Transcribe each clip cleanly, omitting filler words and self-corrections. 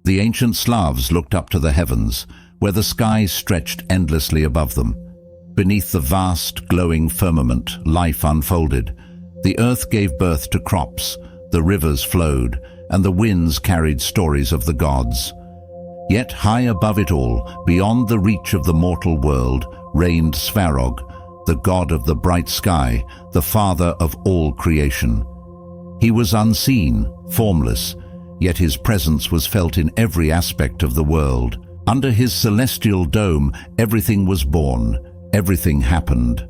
The ancient Slavs looked up to the heavens, where the skies stretched endlessly above them. Beneath the vast, glowing firmament, life unfolded. The earth gave birth to crops, the rivers flowed, and the winds carried stories of the gods. Yet high above it all, beyond the reach of the mortal world, reigned Svarog, the god of the bright sky, the father of all creation. He was unseen, formless, yet his presence was felt in every aspect of the world. Under his celestial dome, everything was born, everything happened.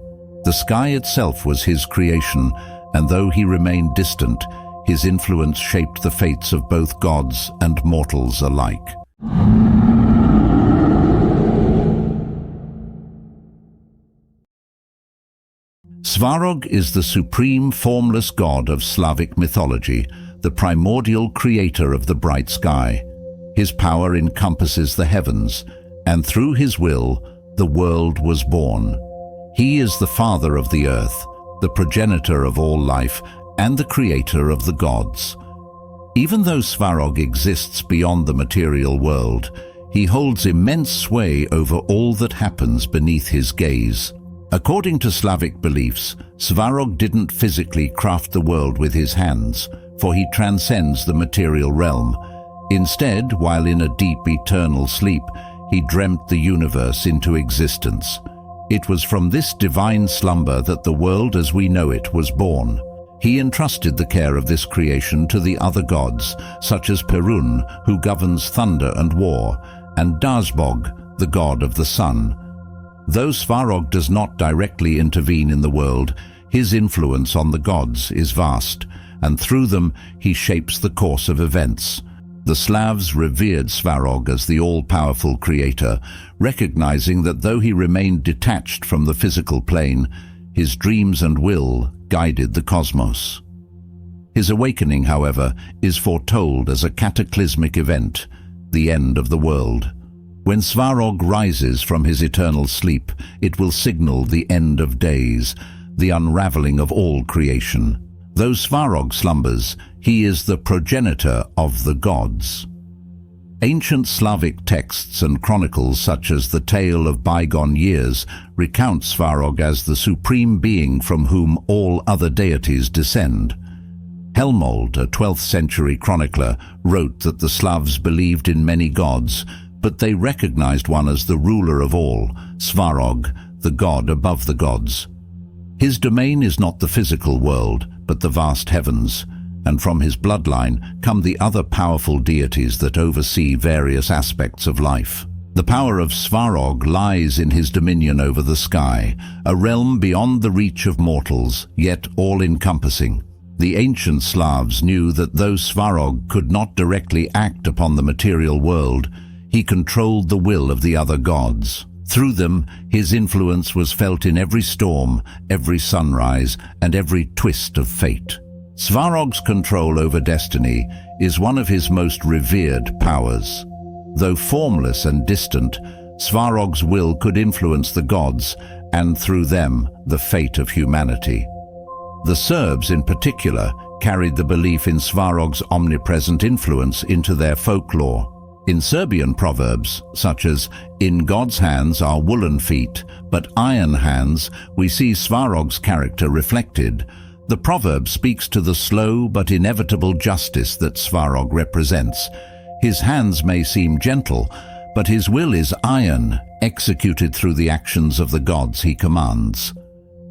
The sky itself was his creation, and though he remained distant, his influence shaped the fates of both gods and mortals alike. Svarog is the supreme formless god of Slavic mythology, the primordial creator of the bright sky. His power encompasses the heavens, and through his will, the world was born. He is the father of the earth, the progenitor of all life, and the creator of the gods. Even though Svarog exists beyond the material world, he holds immense sway over all that happens beneath his gaze. According to Slavic beliefs, Svarog didn't physically craft the world with his hands, for he transcends the material realm. Instead, while in a deep eternal sleep, he dreamt the universe into existence. It was from this divine slumber that the world as we know it was born. He entrusted the care of this creation to the other gods, such as Perun, who governs thunder and war, and Dazbog, the god of the sun. Though Svarog does not directly intervene in the world, his influence on the gods is vast, and through them he shapes the course of events. The Slavs revered Svarog as the all-powerful creator, recognizing that though he remained detached from the physical plane, his dreams and will guided the cosmos. His awakening, however, is foretold as a cataclysmic event, the end of the world. When Svarog rises from his eternal sleep, it will signal the end of days, the unraveling of all creation. Though Svarog slumbers, he is the progenitor of the gods. Ancient Slavic texts and chronicles such as the Tale of Bygone Years recount Svarog as the supreme being from whom all other deities descend. Helmold, a 12th century chronicler, wrote that the Slavs believed in many gods, but they recognized one as the ruler of all, Svarog, the god above the gods. His domain is not the physical world, but the vast heavens, and from his bloodline come the other powerful deities that oversee various aspects of life. The power of Svarog lies in his dominion over the sky, a realm beyond the reach of mortals, yet all-encompassing. The ancient Slavs knew that though Svarog could not directly act upon the material world, he controlled the will of the other gods. Through them, his influence was felt in every storm, every sunrise, and every twist of fate. Svarog's control over destiny is one of his most revered powers. Though formless and distant, Svarog's will could influence the gods, and through them, the fate of humanity. The Serbs, in particular, carried the belief in Svarog's omnipresent influence into their folklore. In Serbian proverbs, such as, "In God's hands are woolen feet, but iron hands," we see Svarog's character reflected. The proverb speaks to the slow but inevitable justice that Svarog represents. His hands may seem gentle, but his will is iron, executed through the actions of the gods he commands.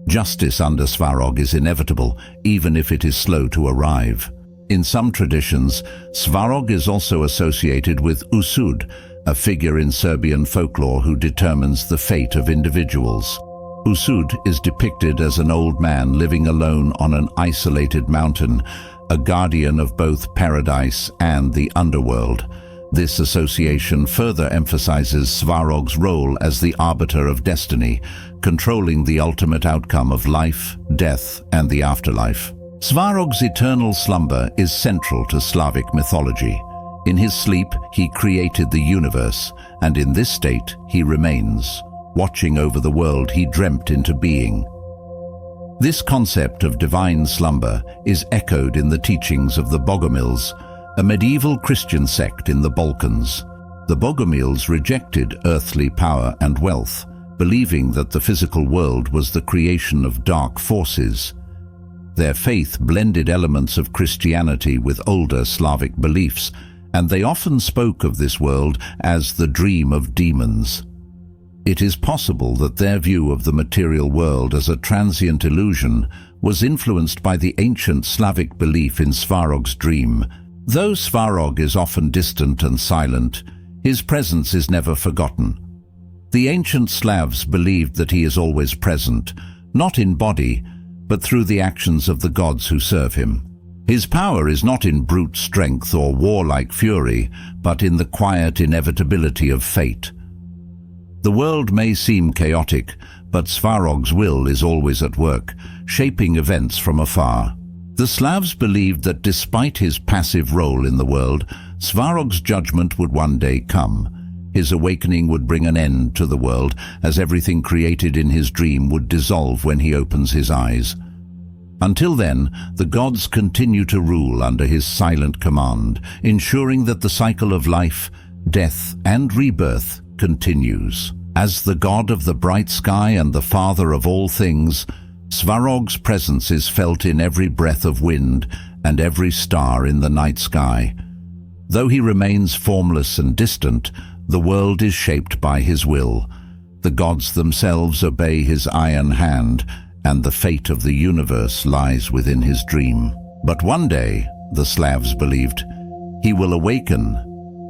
Justice under Svarog is inevitable, even if it is slow to arrive. In some traditions, Svarog is also associated with Usud, a figure in Serbian folklore who determines the fate of individuals. Usud is depicted as an old man living alone on an isolated mountain, a guardian of both paradise and the underworld. This association further emphasizes Svarog's role as the arbiter of destiny, controlling the ultimate outcome of life, death, and the afterlife. Svarog's eternal slumber is central to Slavic mythology. In his sleep, he created the universe, and in this state he remains, watching over the world he dreamt into being. This concept of divine slumber is echoed in the teachings of the Bogomils, a medieval Christian sect in the Balkans. The Bogomils rejected earthly power and wealth, believing that the physical world was the creation of dark forces. Their faith blended elements of Christianity with older Slavic beliefs, and they often spoke of this world as the dream of demons. It is possible that their view of the material world as a transient illusion was influenced by the ancient Slavic belief in Svarog's dream. Though Svarog is often distant and silent, his presence is never forgotten. The ancient Slavs believed that he is always present, not in body, but through the actions of the gods who serve him. His power is not in brute strength or warlike fury, but in the quiet inevitability of fate. The world may seem chaotic, but Svarog's will is always at work, shaping events from afar. The Slavs believed that despite his passive role in the world, Svarog's judgment would one day come. His awakening would bring an end to the world, as everything created in his dream would dissolve when he opens his eyes. Until then, the gods continue to rule under his silent command, ensuring that the cycle of life, death, and rebirth continues. As the god of the bright sky and the father of all things, Svarog's presence is felt in every breath of wind and every star in the night sky. Though he remains formless and distant, the world is shaped by his will. The gods themselves obey his iron hand, and the fate of the universe lies within his dream. But one day, the Slavs believed, he will awaken,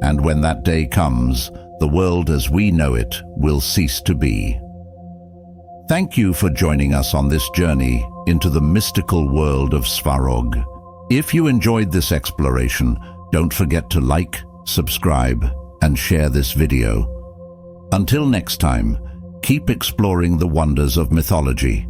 and when that day comes, the world as we know it will cease to be. Thank you for joining us on this journey into the mystical world of Svarog. If you enjoyed this exploration, don't forget to like, subscribe, and share this video. Until next time, keep exploring the wonders of mythology.